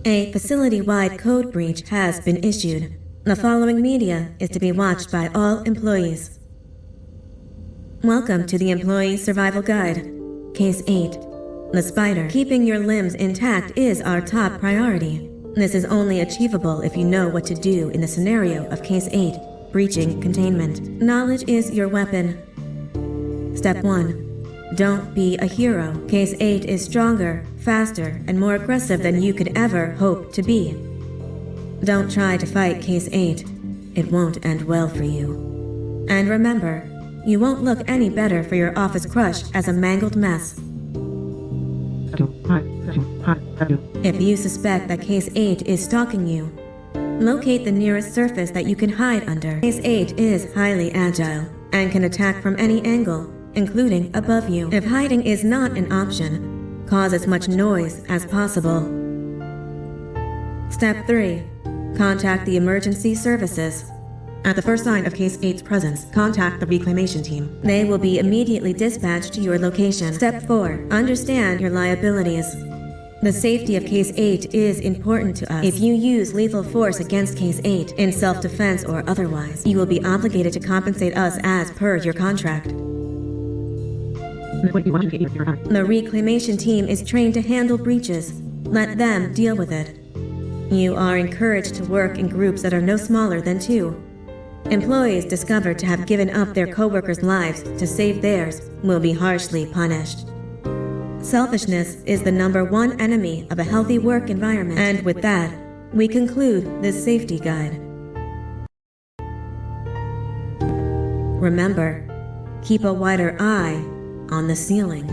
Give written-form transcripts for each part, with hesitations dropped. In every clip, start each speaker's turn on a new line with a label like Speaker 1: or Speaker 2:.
Speaker 1: A facility-wide code breach has been issued. The following media is to be watched by all employees. Welcome to the Employee Survival Guide. Case 8. The Spider. Keeping your limbs intact is our top priority. This is only achievable if you know what to do in the scenario of Case 8, breaching containment. Knowledge is your weapon. Step 1. Don't be a hero. Case 8 is stronger, faster, and more aggressive than you could ever hope to be. Don't try to fight Case 8. It won't end well for you. And remember, you won't look any better for your office crush as a mangled mess. If you suspect that Case 8 is stalking you, locate the nearest surface that you can hide under. Case 8 is highly agile and can attack from any angle, including above you. If hiding is not an option, cause as much noise as possible. Step 3. Contact the emergency services. At the first sign of Case 8's presence, contact the reclamation team. They will be immediately dispatched to your location. Step 4. Understand your liabilities. The safety of Case 8 is important to us. If you use lethal force against Case 8, in self-defense or otherwise, you will be obligated to compensate us as per your contract. The reclamation team is trained to handle breaches. Let them deal with it. You are encouraged to work in groups that are no smaller than 2. Employees discovered to have given up their coworkers' lives to save theirs will be harshly punished. Selfishness is the #1 enemy of a healthy work environment. And with that, we conclude this safety guide. Remember, keep a wider eye on the ceiling.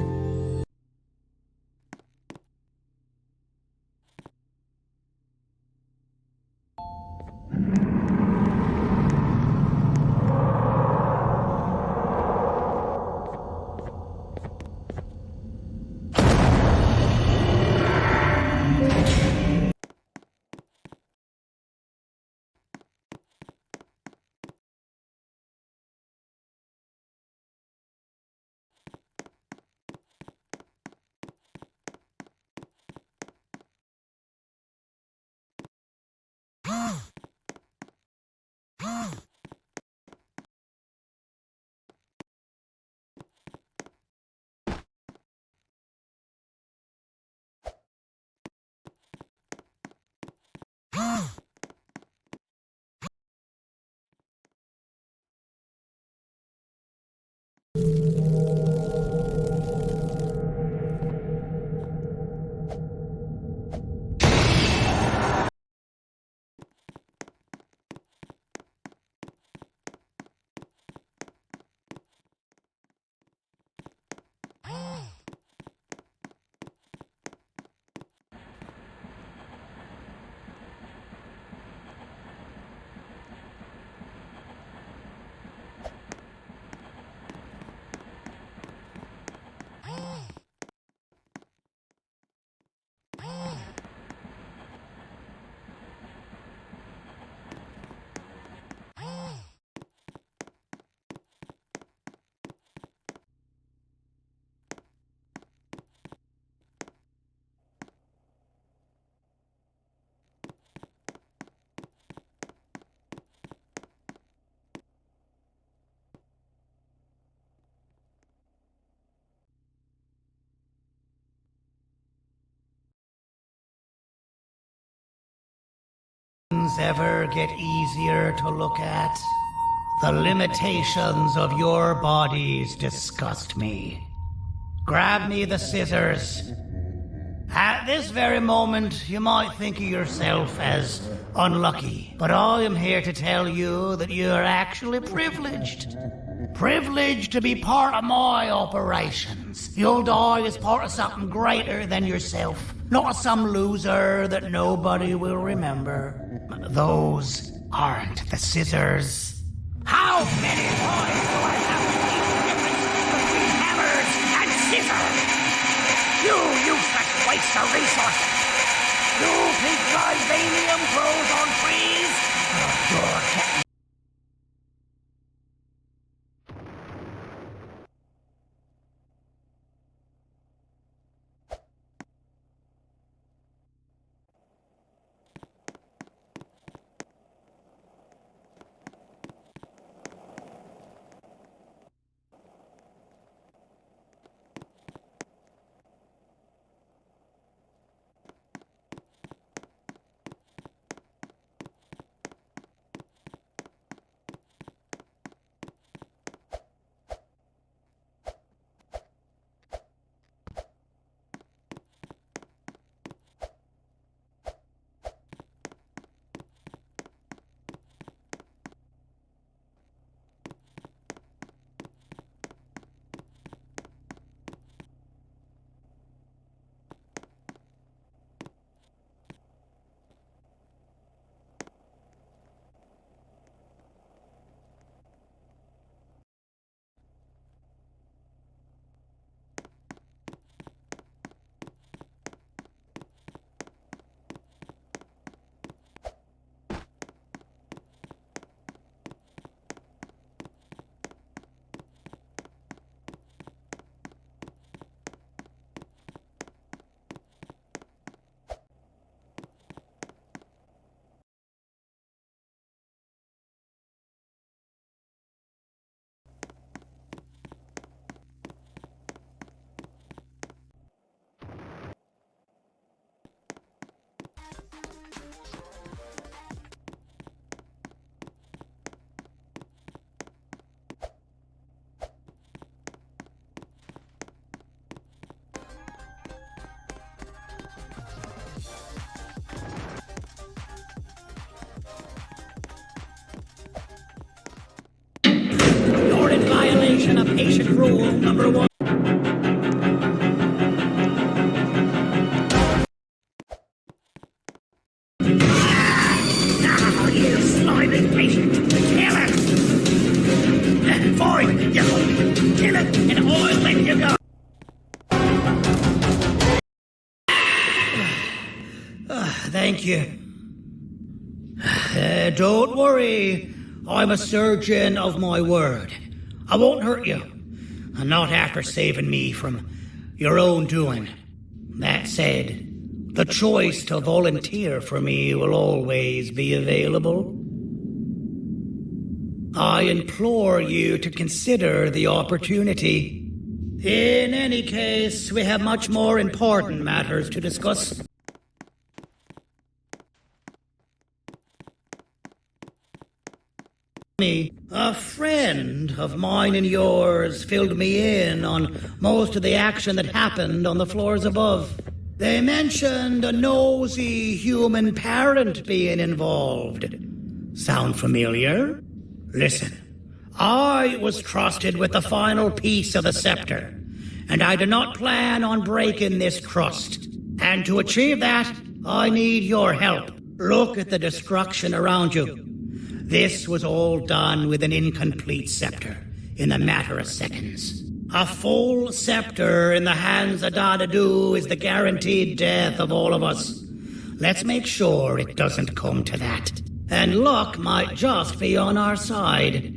Speaker 2: Ever get easier to look at? The limitations of your bodies disgust me. Grab me the scissors. At this very moment, you might think of yourself as unlucky, but I am here to tell you that you are actually privileged. Privileged to be part of my operations. You'll die as part of something greater than yourself, not as some loser that nobody will remember. Those aren't the scissors. How many times do I have to keep the difference between hammers and scissors? You useless waste of resources! You think vibranium grows on trees? You're getting... Patient rule number 1. Now, you slimy patient, kill it! Void, you kill it, and I'll let you go. Thank you. Don't worry. I'm a surgeon of my word. I won't hurt you. And not after saving me from your own doing. That said, the choice to volunteer for me will always be available. I implore you to consider the opportunity. In any case, we have much more important matters to discuss. A friend of mine and yours filled me in on most of the action that happened on the floors above. They mentioned a nosy human parent being involved. Sound familiar? Listen, I was trusted with the final piece of the scepter, and I do not plan on breaking this trust. And to achieve that, I need your help. Look at the destruction around you. This was all done with an incomplete scepter, in a matter of seconds. A full scepter in the hands of Dadu is the guaranteed death of all of us. Let's make sure it doesn't come to that. And luck might just be on our side.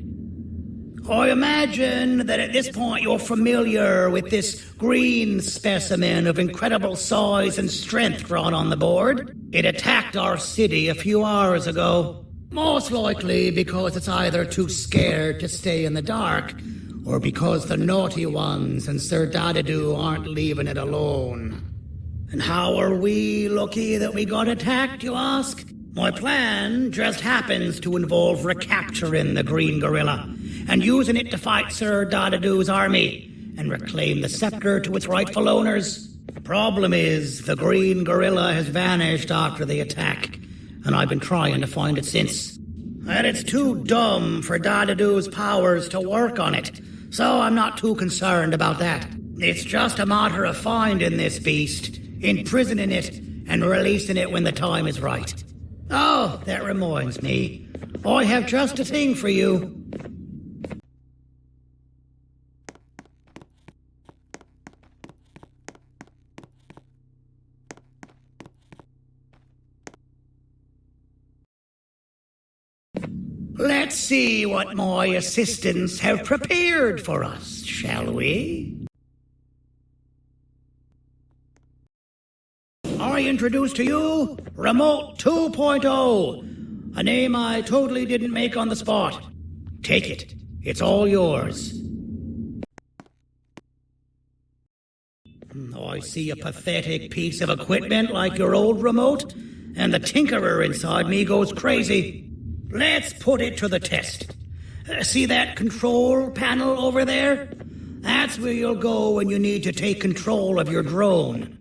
Speaker 2: I imagine that at this point you're familiar with this green specimen of incredible size and strength drawn on the board. It attacked our city a few hours ago. Most likely because it's either too scared to stay in the dark, or because the naughty ones and Sir Dadu aren't leaving it alone. And how are we lucky that we got attacked, you ask? My plan just happens to involve recapturing the green gorilla and using it to fight Sir Dadu's army and reclaim the scepter to its rightful owners. The problem is, the green gorilla has vanished after the attack, and I've been trying to find it since. And it's too dumb for Dadu's powers to work on it, so I'm not too concerned about that. It's just a matter of finding this beast, imprisoning it, and releasing it when the time is right. Oh, that reminds me. I have just a thing for you. Let's see what my assistants have prepared for us, shall we? I introduce to you Remote 2.0, a name I totally didn't make on the spot. Take it. It's all yours. I see a pathetic piece of equipment like your old remote, and the tinkerer inside me goes crazy. Let's put it to the test. See that control panel over there? That's where you'll go when you need to take control of your drone.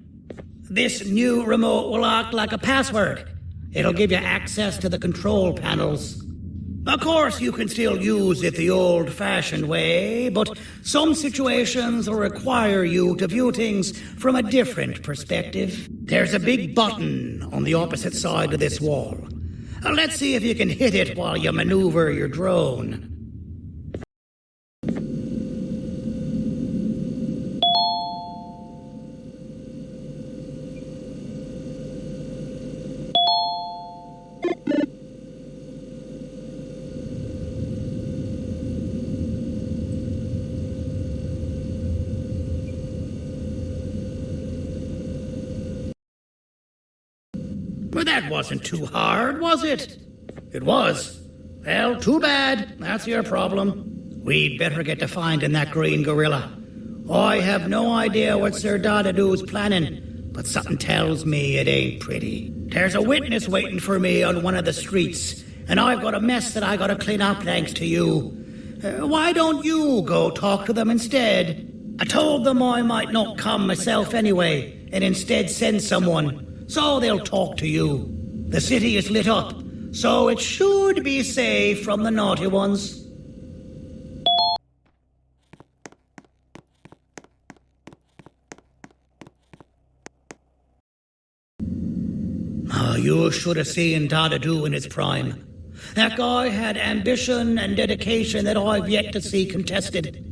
Speaker 2: This new remote will act like a password. It'll give you access to the control panels. Of course, you can still use it the old-fashioned way, but some situations will require you to view things from a different perspective. There's a big button on the opposite side of this wall. Let's see if you can hit it while you maneuver your drone. Well, that wasn't too hard, was it? It was. Well, too bad. That's your problem. We'd better get to finding that green gorilla. I have no idea what Sir Dadu's planning, but something tells me it ain't pretty. There's a witness waiting for me on one of the streets, and I've got a mess that I gotta clean up thanks to you. Why don't you go talk to them instead? I told them I might not come myself anyway, and instead send someone. So they'll talk to you. The city is lit up, so it should be safe from the naughty ones. You should have seen Dadu in his prime. That guy had ambition and dedication that I've yet to see contested.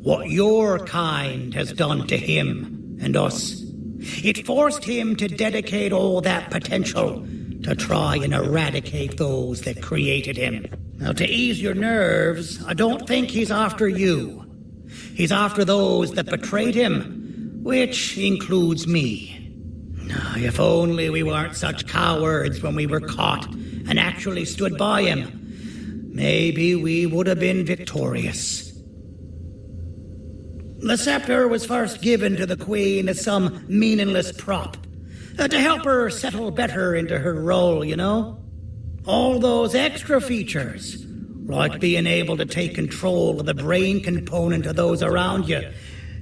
Speaker 2: What your kind has done to him and us. It forced him to dedicate all that potential to try and eradicate those that created him. Now, to ease your nerves, I don't think he's after you. He's after those that betrayed him, which includes me. If only we weren't such cowards when we were caught and actually stood by him, maybe we would have been victorious. The scepter was first given to the Queen as some meaningless prop, to help her settle better into her role, you know? All those extra features, like being able to take control of the brain component of those around you,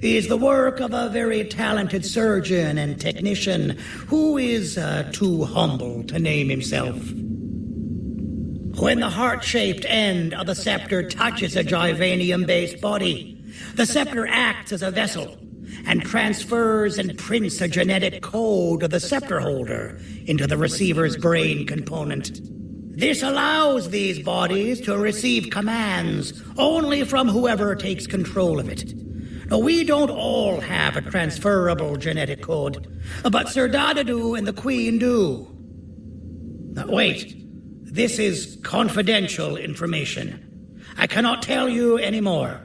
Speaker 2: is the work of a very talented surgeon and technician who is too humble to name himself. When the heart-shaped end of the scepter touches a Givanium-based body, the scepter acts as a vessel and transfers and prints a genetic code of the scepter holder into the receiver's brain component. This allows these bodies to receive commands only from whoever takes control of it. Now, we don't all have a transferable genetic code, but Sir Dadu and the Queen do. Now, wait, this is confidential information. I cannot tell you any more.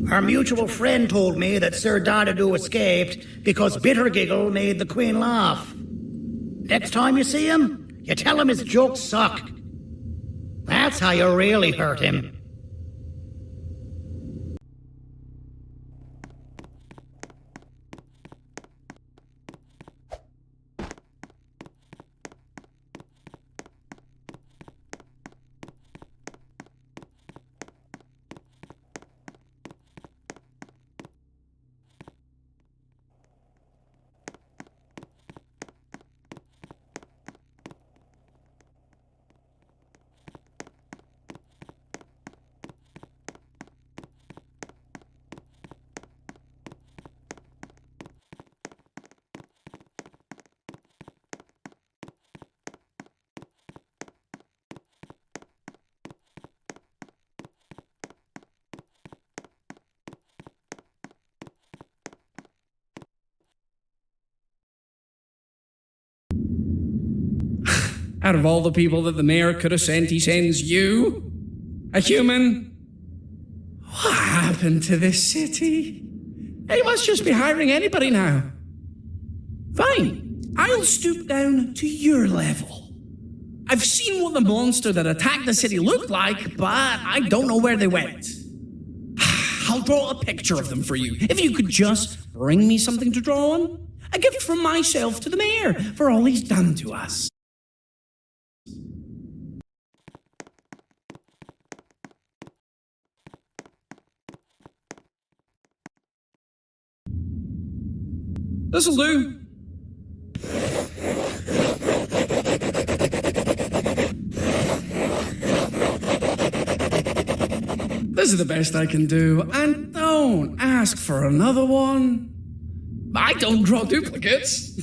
Speaker 2: Our mutual friend told me that Sir Dadu escaped because Bittergiggle made the Queen laugh. Next time you see him, you tell him his jokes suck. That's how you really hurt him.
Speaker 3: Out of all the people that the mayor could have sent, he sends you? A human? What happened to this city? He must just be hiring anybody now. Fine, I'll stoop down to your level. I've seen what the monster that attacked the city looked like, but I don't know where they went. I'll draw a picture of them for you. If you could just bring me something to draw on. A gift from myself to the mayor for all he's done to us. This'll do. This is the best I can do, and don't ask for another one. I don't draw duplicates.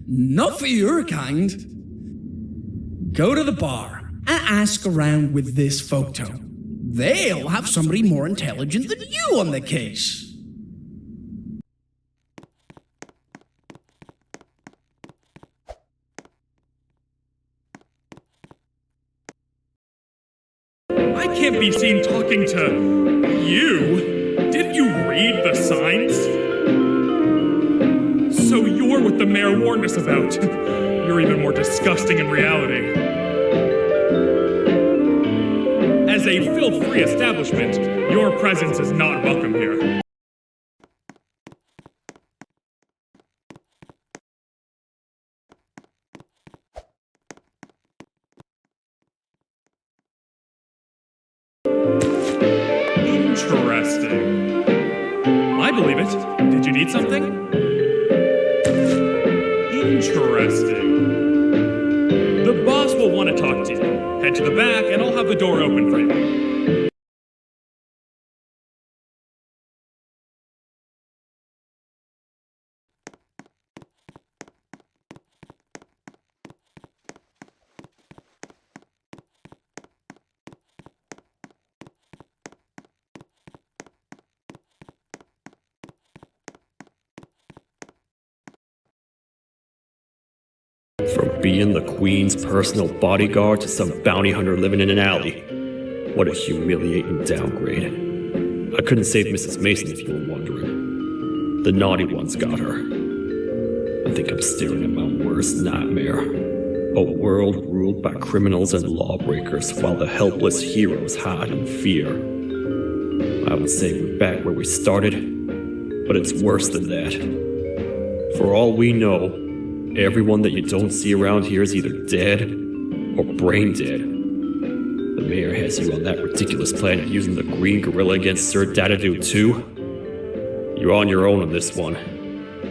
Speaker 3: Not for your kind. Go to the bar and ask around with this photo. They'll have somebody more intelligent than you on the case.
Speaker 4: I can't be seen talking to you. Didn't you read the signs? So you're what the mayor warned us about. You're even more disgusting in reality. As a filth-free establishment, your presence is not welcome here. Interesting. I believe it. Did you need something? Interesting. The boss will want to talk to you. Head to the back and I'll have the door open for you.
Speaker 5: From being the Queen's personal bodyguard to some bounty hunter living in an alley. What a humiliating downgrade. I couldn't save Mrs. Mason if you were wondering. The naughty ones got her. I think I'm staring at my worst nightmare. A world ruled by criminals and lawbreakers while the helpless heroes hide in fear. I would say we're back where we started, but it's worse than that. For all we know, everyone that you don't see around here is either dead or brain dead. The mayor has you on that ridiculous plan of using the green gorilla against Sir Dadu too. You're on your own on this one.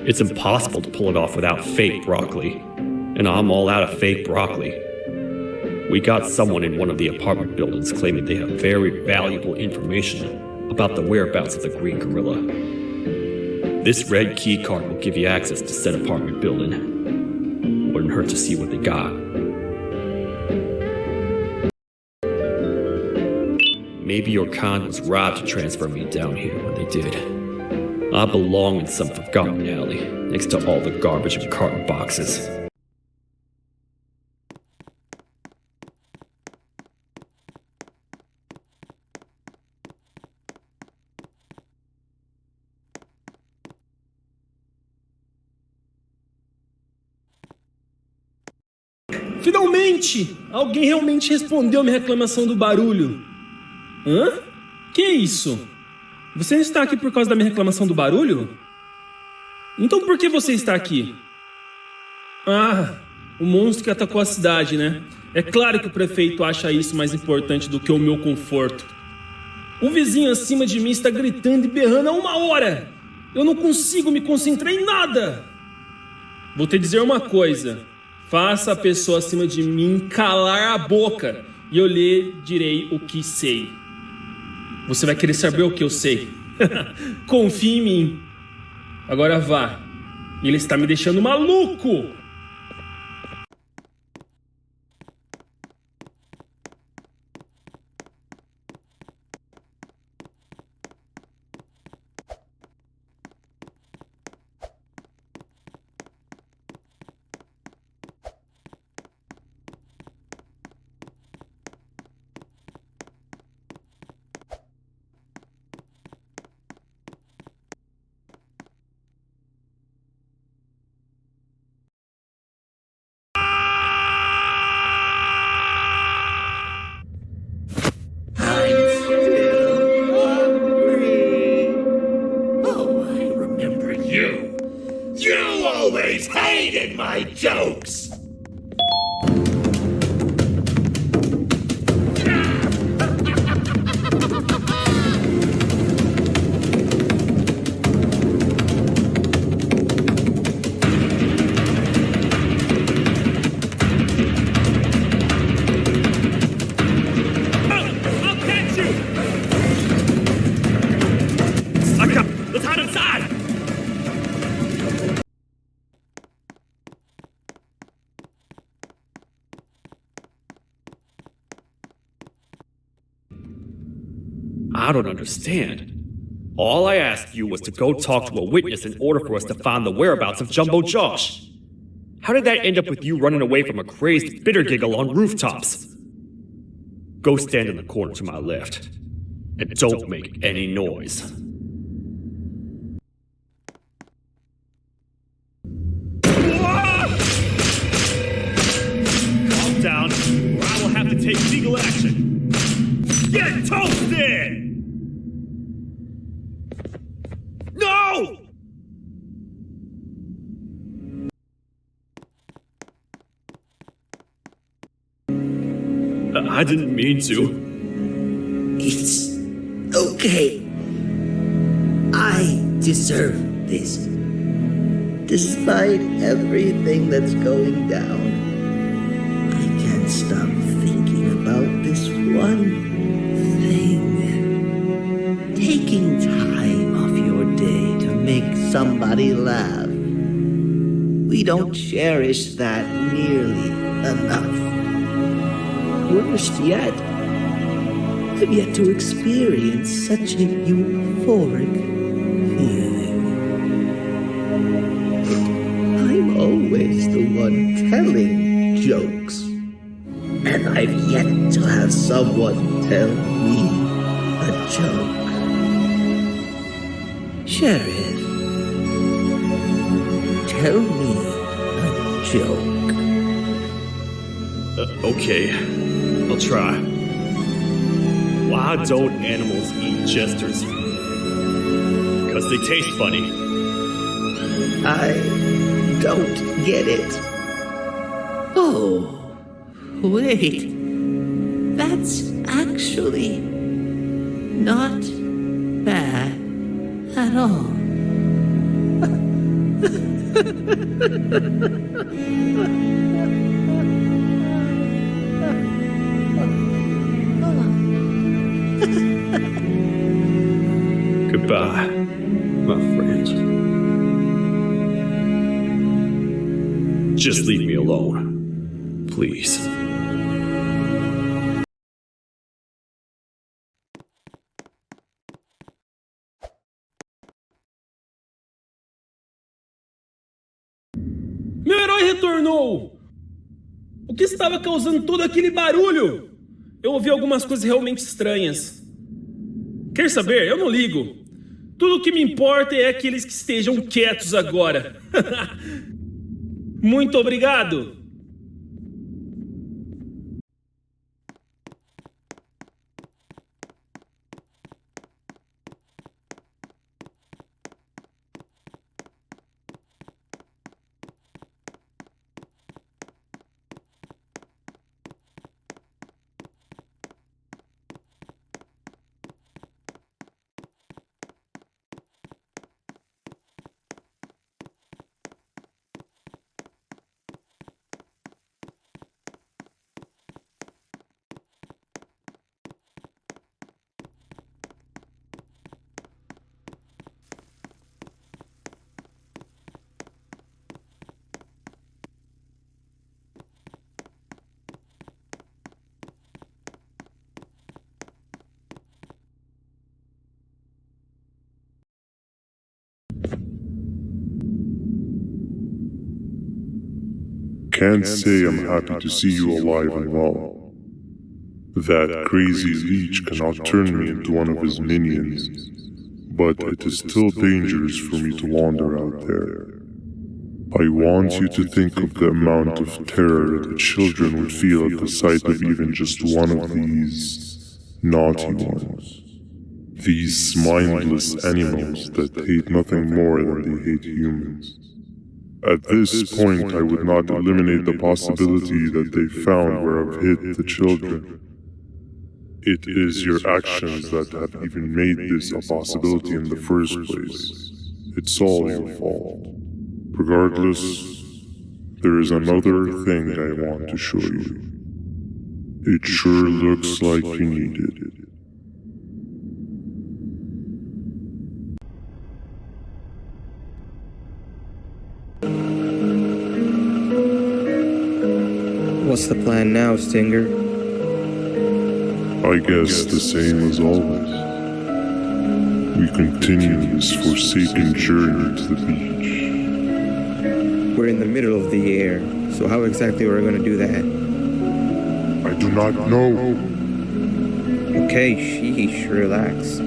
Speaker 5: It's impossible to pull it off without fake broccoli. And I'm all out of fake broccoli. We got someone in one of the apartment buildings claiming they have very valuable information about the whereabouts of the green gorilla. This red key card will give you access to said apartment building. Wouldn't hurt to see what they got. Maybe your kind was right to transfer me down here when they did. I belong in some forgotten alley, next to all the garbage and carton boxes.
Speaker 6: Finalmente! Alguém realmente respondeu minha reclamação do barulho. Hã? Que isso? Você não está aqui por causa da minha reclamação do barulho? Então por que você está aqui? Ah, o monstro que atacou a cidade, né? É claro que o prefeito acha isso mais importante do que o meu conforto. O vizinho acima de mim está gritando e berrando há 1 hora. Eu não consigo me concentrar em nada. Vou te dizer uma coisa. Faça a pessoa acima de mim calar a boca e eu lhe direi o que sei. Você vai querer saber o que eu sei. Confie em mim. Agora vá. Ele está me deixando maluco.
Speaker 7: You always hated my jokes!
Speaker 5: I don't understand. All I asked you was to go talk to a witness in order for us to find the whereabouts of Jumbo Josh. How did that end up with you running away from a crazed bitter giggle on rooftops? Go stand in the corner to my left. And don't make any noise. Calm down, or I will have to take legal action. Get toasted! No! I didn't mean to.
Speaker 8: It's okay. I deserve this. Despite everything that's going down, I can't stop thinking about this one thing. Taking time off your day to make somebody laugh. We don't cherish that nearly enough. Worse yet, I've yet to experience such a euphoric feeling. I'm always the one telling jokes. And I've yet to have someone tell me a joke. Sheriff, tell me a joke.
Speaker 5: Okay, I'll try. Why don't animals eat jesters? Because they taste funny.
Speaker 8: I don't get it. Oh, wait. That's actually not bad at all.
Speaker 5: Goodbye, my friend. Just leave me alone, please.
Speaker 6: Meu herói retornou! O que estava causando todo aquele barulho? Eu ouvi algumas coisas realmente estranhas. Quer saber? Eu não ligo. Tudo o que me importa é aqueles que estejam quietos agora. Muito obrigado!
Speaker 9: Can't say I'm happy to see you alive and well. That crazy leech cannot turn me into one of his minions, but it is still dangerous for me to wander out there. I want you to think of the amount of terror that children would feel at the sight of even just one of these naughty ones. These mindless animals that hate nothing more than they hate humans. At this point, I would not eliminate the possibility that they found where I've hid the children. It is your actions that have even made this a possibility in the first place. It's all your fault. Regardless, there is another thing I want to show you. It sure looks like you need it.
Speaker 10: What's the plan now, Stinger?
Speaker 9: I guess the same as always. We continue this forsaken journey to the beach.
Speaker 10: We're in the middle of the air, so how exactly are we going to do that?
Speaker 9: I do not know.
Speaker 10: Okay, sheesh, relax.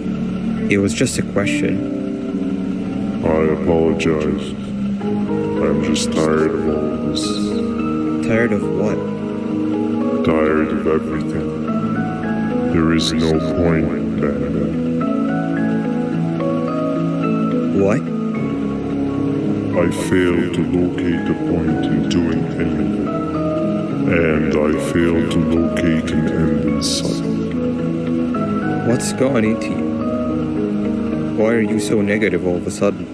Speaker 10: It was just a question.
Speaker 9: I apologize. I'm just tired of all of this.
Speaker 10: Tired of what?
Speaker 9: Tired of everything. There is no point, Banban.
Speaker 10: What?
Speaker 9: I failed to locate a point in doing anything. And I failed to locate an end in sight.
Speaker 10: What's going into you? Why are you so negative all of a sudden?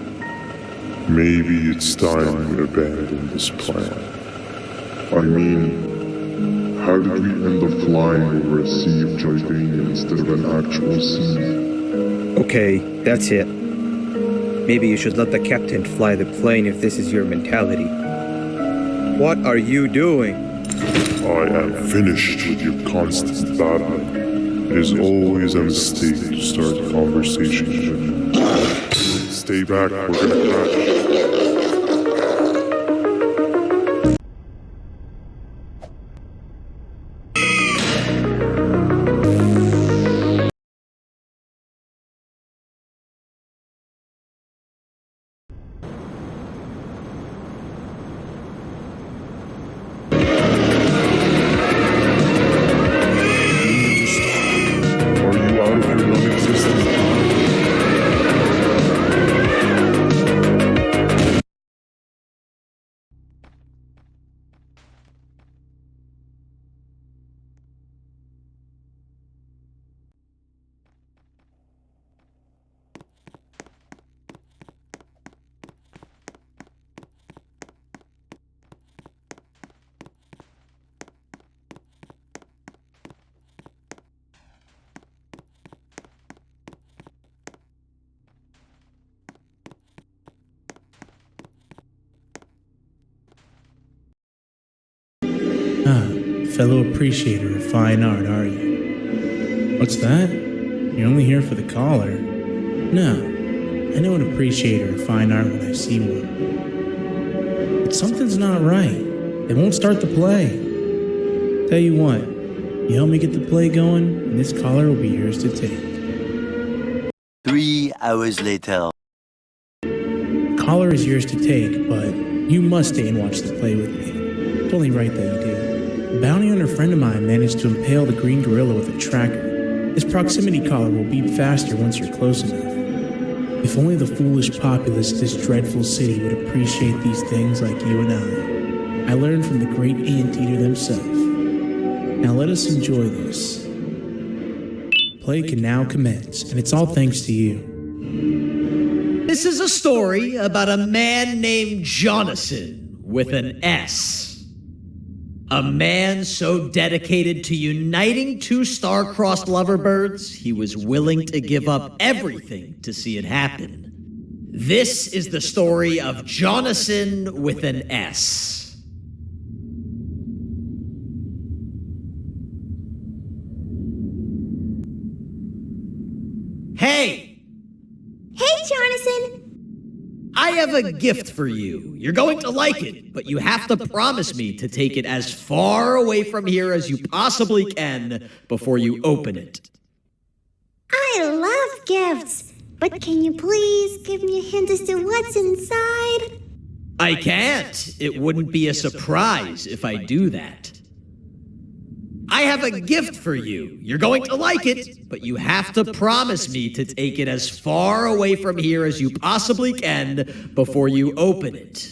Speaker 9: Maybe it's time we abandon this plan. I mean, how did we end up flying over a sea of Jordania instead of an actual sea?
Speaker 10: Okay, that's it. Maybe you should let the captain fly the plane if this is your mentality. What are you doing?
Speaker 9: I am finished with your constant babbling. It is always a mistake to start conversations with you. Stay back, we're gonna crash.
Speaker 6: fellow appreciator of fine art, are you? What's that? You're only here for the collar. No, I know an appreciator of fine art when I see one. But something's not right. They won't start the play. Tell you what, you help me get the play going, and this collar will be yours to take.
Speaker 11: 3 hours later.
Speaker 6: Collar is yours to take, but you must stay and watch the play with me. It's only right that you do. A bounty hunter friend of mine managed to impale the green gorilla with a tracker. This proximity collar will beep faster once you're close enough. If only the foolish populace of this dreadful city would appreciate these things like you and I. I learned from the great anteater themselves. Now let us enjoy this. Play can now commence, and it's all thanks to you.
Speaker 12: This is a story about a man named Jonathan with an S. A man so dedicated to uniting two star-crossed loverbirds, he was willing to give up everything to see it happen. This is the story of Jonathan with an S. Hey!
Speaker 13: Hey, Jonathan!
Speaker 12: I have a gift for you. You're going to like it, but you have to promise me to take it as far away from here as you possibly can before you open it.
Speaker 13: I love gifts, but can you please give me a hint as to what's inside?
Speaker 12: I can't. It wouldn't be a surprise if I do that. I have a gift for you. You're going to like it, but you have to promise me to take it as far away from here as you possibly can before you open it.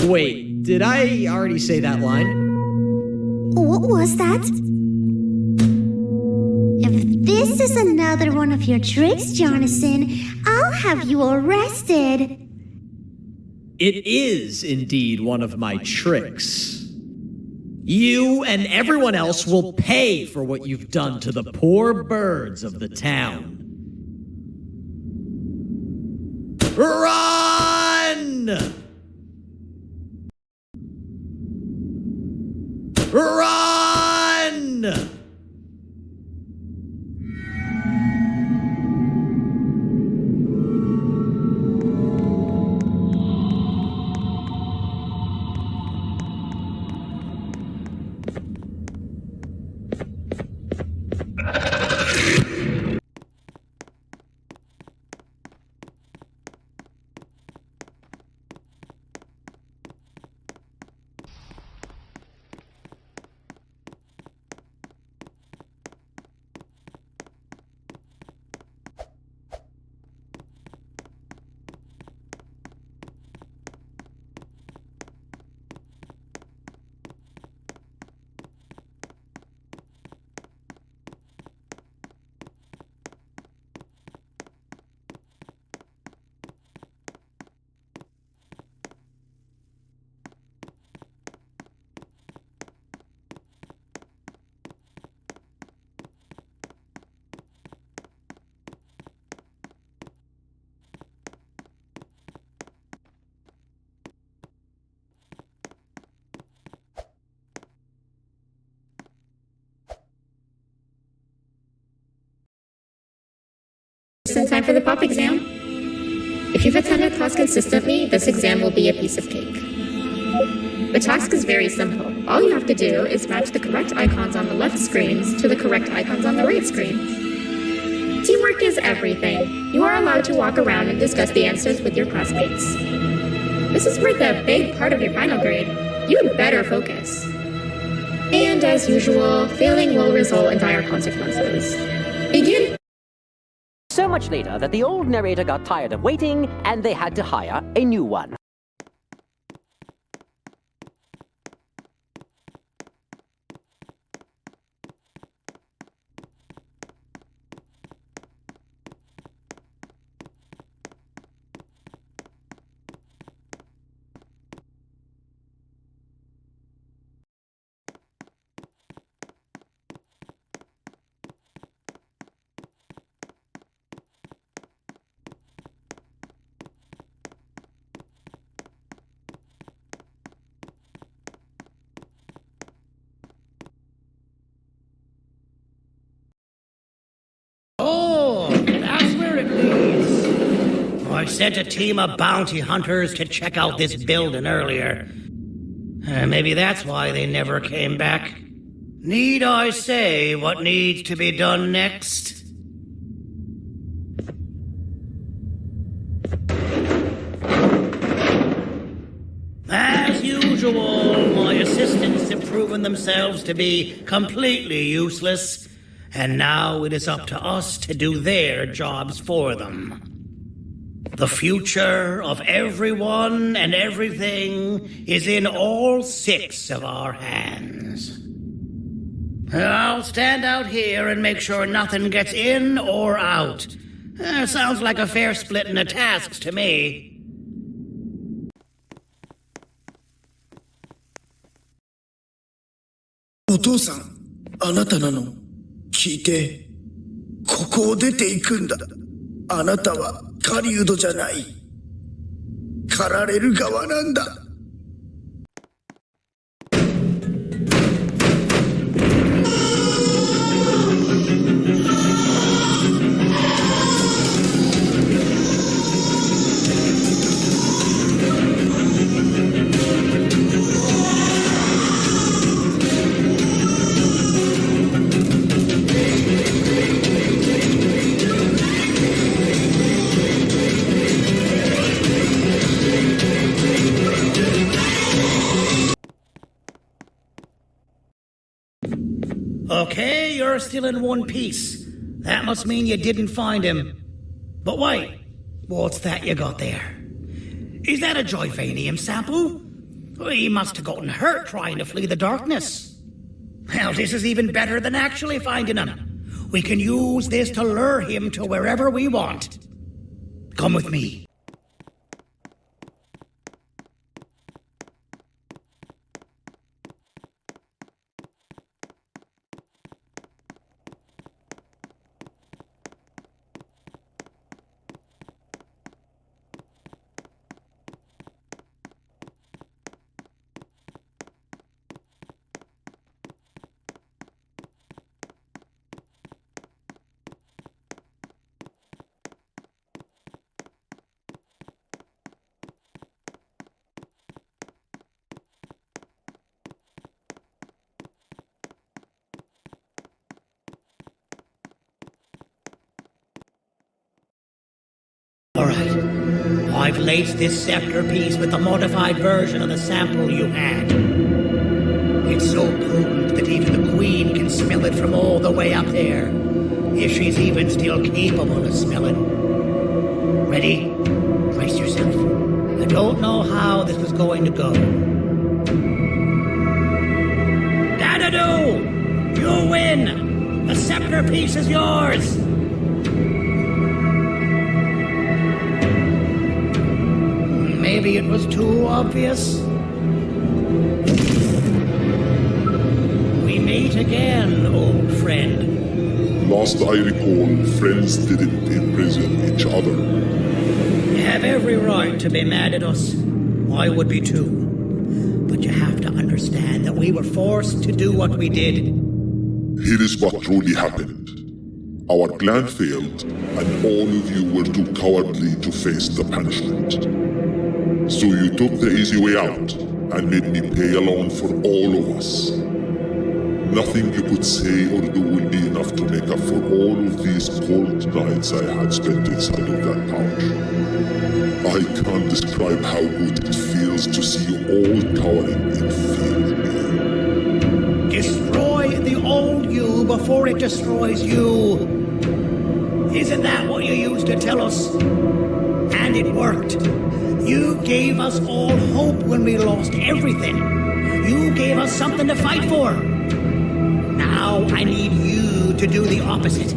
Speaker 12: Wait, did I already say that line?
Speaker 13: What was that? If this is another one of your tricks, Jonathan, I'll have you arrested.
Speaker 12: It is indeed one of my tricks. You and everyone else will pay for what you've done to the poor birds of the town. Run! Run!
Speaker 14: Just in time for the pop exam. If you've attended class consistently, this exam will be a piece of cake. The task is very simple. All you have to do is match the correct icons on the left screens to the correct icons on the right screens. Teamwork is everything. You are allowed to walk around and discuss the answers with your classmates. This is worth a big part of your final grade. You better focus. And as usual, failing will result in dire consequences. Begin.
Speaker 15: So much later that the old narrator got tired of waiting and they had to hire a new one.
Speaker 2: I sent a team of bounty hunters to check out this building earlier. Maybe that's why they never came back. Need I say what needs to be done next? As usual, my assistants have proven themselves to be completely useless, and now it is up to us to do their jobs for them. The future of everyone and everything is in all 6 of our hands. I'll stand out here and make sure nothing gets in or out. Sounds like a fair splitting of tasks to me.
Speaker 16: お父さん、あなたなの。聞いて。ここを出ていくんだ。あなたは狩人じゃない。狩られる側なんだ。
Speaker 2: Okay, you're still in one piece. That must mean you didn't find him. But wait, what's that you got there? Is that a joyvanium sample? He must have gotten hurt trying to flee the darkness. Well, this is even better than actually finding him. We can use this to lure him to wherever we want. Come with me. Alright, I've laced this scepter piece with the modified version of the sample you had. It's so potent that even the Queen can smell it from all the way up there, if she's even still capable of smelling. Ready? Brace yourself. I don't know how this is going to go. Dadu! You win! The scepter piece is yours! Maybe it was too obvious. We meet again, old friend.
Speaker 9: Last I recall, friends didn't imprison each other.
Speaker 2: You have every right to be mad at us. I would be too. But you have to understand that we were forced to do what we did.
Speaker 9: Here is what truly happened. Our plan failed, and all of you were too cowardly to face the punishment. So you took the easy way out, and made me pay along for all of us. Nothing you could say or do will be enough to make up for all of these cold nights I had spent inside of that pouch. I can't describe how good it feels to see you all cowering in fear of me.
Speaker 2: Destroy the old you before it destroys you. Isn't that what you used to tell us? And it worked. You gave us all hope when we lost everything. You gave us something to fight for. Now I need you to do the opposite.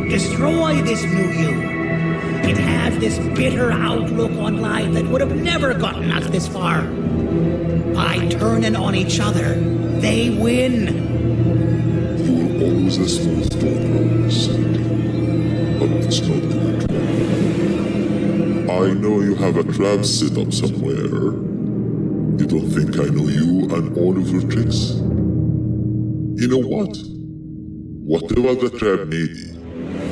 Speaker 2: Destroy this new you. It has this bitter outlook on life that would have never gotten us this far. By turning on each other, they win.
Speaker 9: You were always a smooth talker, but it's not good. I know you have a trap set up somewhere. You don't think I know you and all of your tricks? You know what? Whatever the trap may be,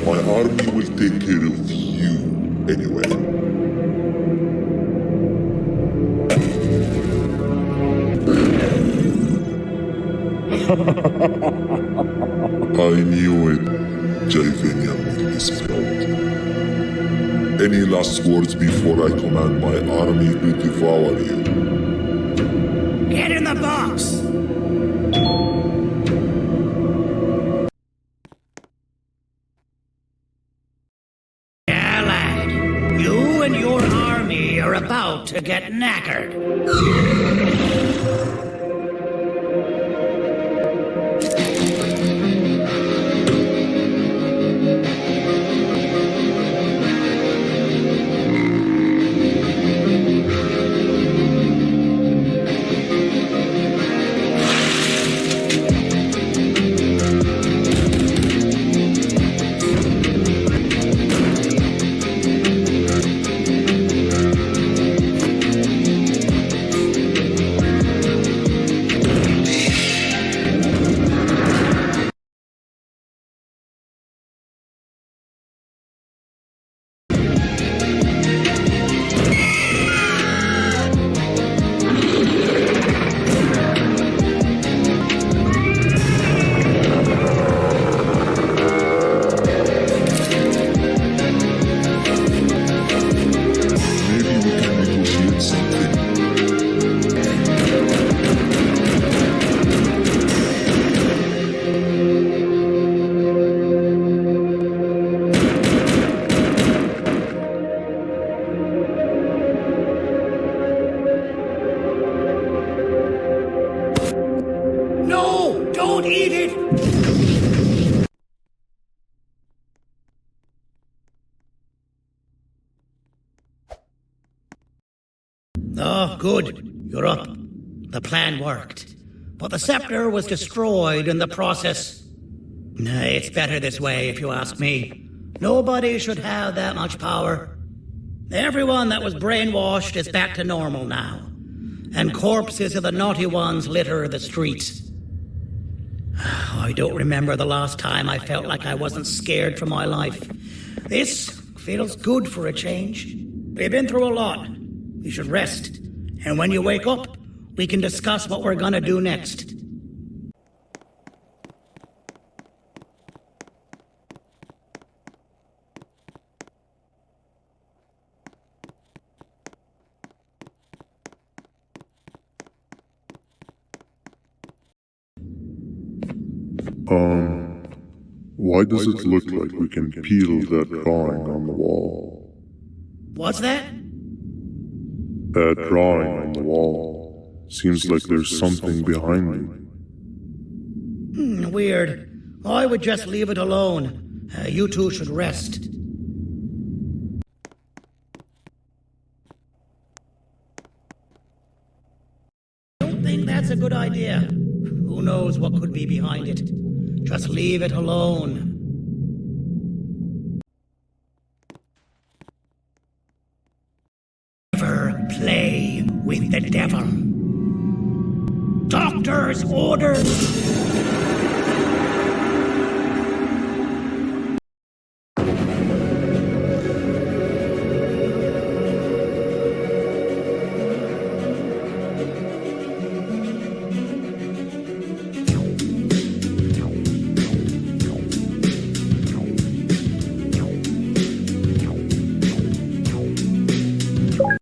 Speaker 9: my army will take care of you anyway. knew it. Jaivenia would be spelled. Any last words before I command my army to devour you?
Speaker 2: Get in the box! Yeah, lad. You and your army are about to get knackered. Don't eat it! Oh, good. You're up. The plan worked. But the scepter was destroyed in the process. It's better this way, if you ask me. Nobody should have that much power. Everyone that was brainwashed is back to normal now. And corpses of the naughty ones litter the streets. I don't remember the last time I felt like I wasn't scared for my life. This feels good for a change. We've been through a lot. You should rest. And when you wake up, we can discuss what we're gonna do next.
Speaker 9: Why does it look like we can peel that drawing on the wall?
Speaker 2: What's that?
Speaker 9: That drawing on the wall. Seems like there's something behind it.
Speaker 2: Weird. I would just leave it alone. You two should rest. Don't think that's a good idea. Who knows what could be behind it? Just leave it alone. Never play with the devil. Doctor's orders!